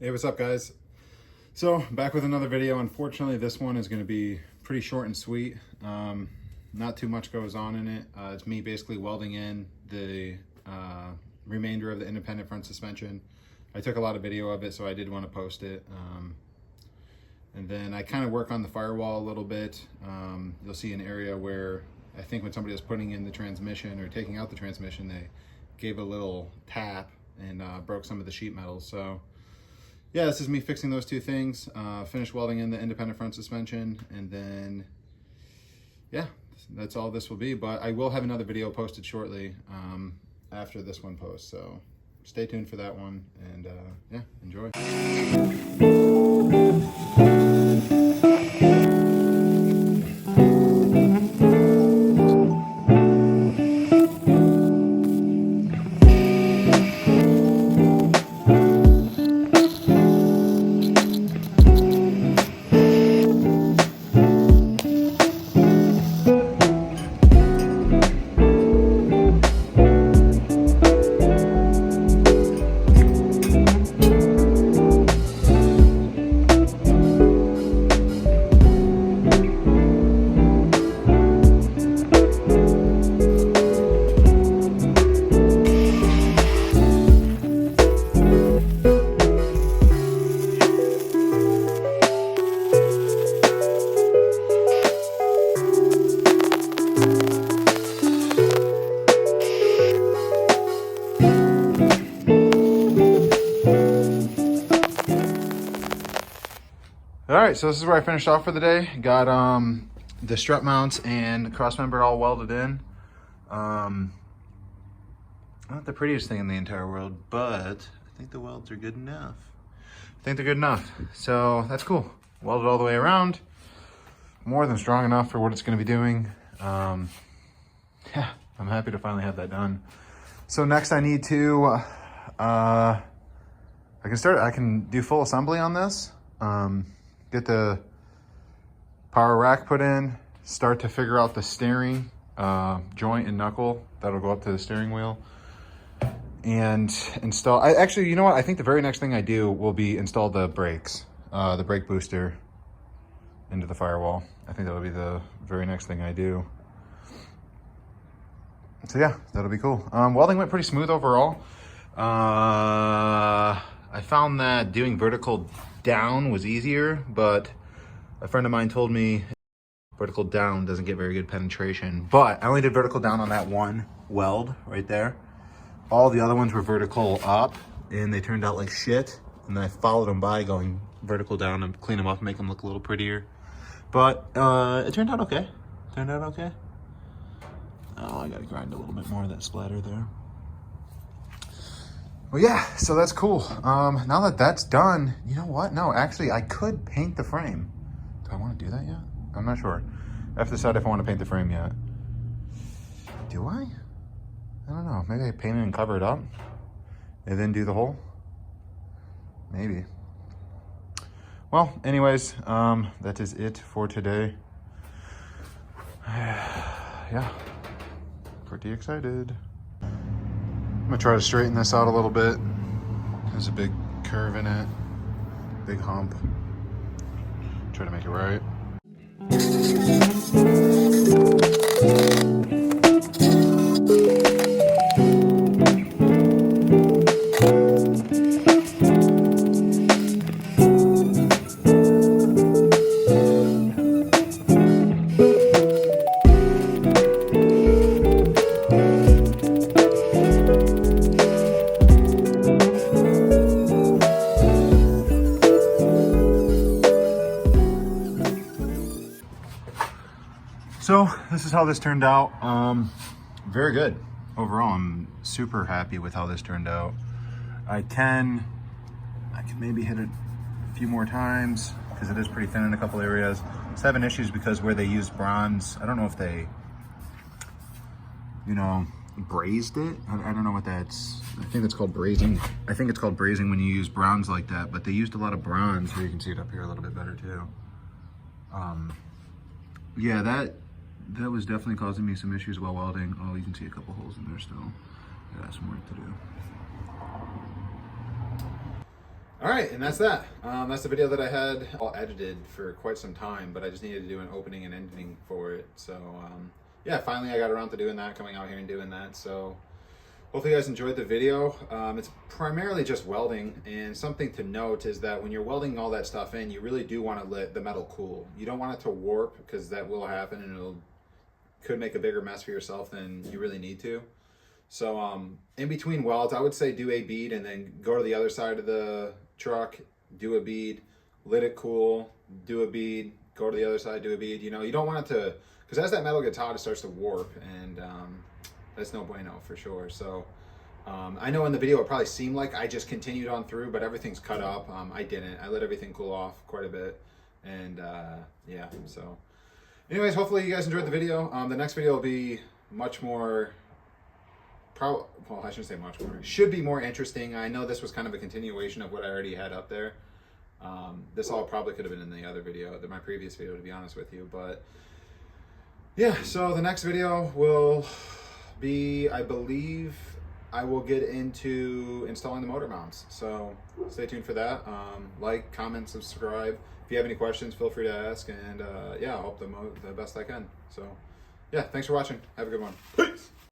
Hey, what's up guys? So back with another video. Unfortunately, this one is going to be pretty short and sweet. Not too much goes on in it. It's me basically welding in the remainder of the independent front suspension. I took a lot of video of it, so I did want to post it. And then I kind of work on the firewall a little bit. You'll see an area where I think when somebody was putting in the transmission or taking out the transmission, they gave a little tap and broke some of the sheet metal. So yeah, this is me fixing those two things. Finish welding in the independent front suspension, and then yeah, that's all this will be. But I will have another video posted shortly after this one posts, so stay tuned for that one, and yeah, enjoy. All right, so this is where I finished off for the day. Got the strut mounts and cross member all welded in. Not the prettiest thing in the entire world, but I think the welds are good enough. I think they're good enough, so that's cool. Welded all the way around. More than strong enough for what it's going to be doing. Yeah, I'm happy to finally have that done. So next I need to, I can do full assembly on this. Get the power rack put in, start to figure out the steering joint and knuckle that'll go up to the steering wheel, and install. Actually, you know what? I think the very next thing I do will be install the brakes, the brake booster into the firewall. I think that'll be the very next thing I do. So yeah, that'll be cool. Welding went pretty smooth overall. I found that doing vertical down was easier, but a friend of mine told me vertical down doesn't get very good penetration. But I only did vertical down on that one weld right there. All the other ones were vertical up, and they turned out like shit. And then I followed them by going vertical down and clean them up and make them look a little prettier. But it turned out okay. Oh, I gotta grind a little bit more of that splatter there. Well, yeah, so that's cool. Now that that's done, you know what? No, actually, I could paint the frame. Do I want to do that yet? I'm not sure. I have to decide if I want to paint the frame yet. Do I? I don't know. Maybe I paint it and cover it up and then do the hole. Maybe. Well, anyways, that is it for today. Yeah, pretty excited. I'm gonna try to straighten this out a little bit. There's a big curve in it, big hump. Try to make it right. So this is how this turned out. Very good overall. I'm super happy with how this turned out. I can maybe hit it a few more times because it is pretty thin in a couple areas. I was having issues because where they used bronze, I don't know if they, brazed it. I don't know what that's. I think it's called brazing. I think it's called brazing when you use bronze like that, but they used a lot of bronze. Here you can see it up here a little bit better too. Yeah, that was definitely causing me some issues while welding. Oh, you can see a couple holes in there still. Yeah, some work to do. All right, and that's that. That's the video that I had all edited for quite some time, but I just needed to do an opening and ending for it. So yeah, finally I got around to doing that, coming out here and doing that. So hopefully you guys enjoyed the video. It's primarily just welding, and something to note is that when you're welding all that stuff in, you really do want to let the metal cool. You don't want it to warp, because that will happen and could make a bigger mess for yourself than you really need to. So in between welds, I would say do a bead and then go to the other side of the truck, do a bead, let it cool, do a bead, go to the other side, do a bead. You know, you don't want it to, because as that metal gets hot, it starts to warp, and that's no bueno for sure. So I know in the video it probably seemed like I just continued on through, but everything's cut up. I didn't. I let everything cool off quite a bit, and yeah. So anyways, hopefully you guys enjoyed the video. The next video will be much more, well, I shouldn't say much more. It should be more interesting. I know this was kind of a continuation of what I already had up there. This all probably could have been in the other video, my previous video, to be honest with you. But yeah, so the next video will be, I believe, I will get into installing the motor mounts. So stay tuned for that. Like, comment, subscribe. If you have any questions, feel free to ask. And yeah, I'll help the best I can. So yeah, thanks for watching. Have a good one. Peace.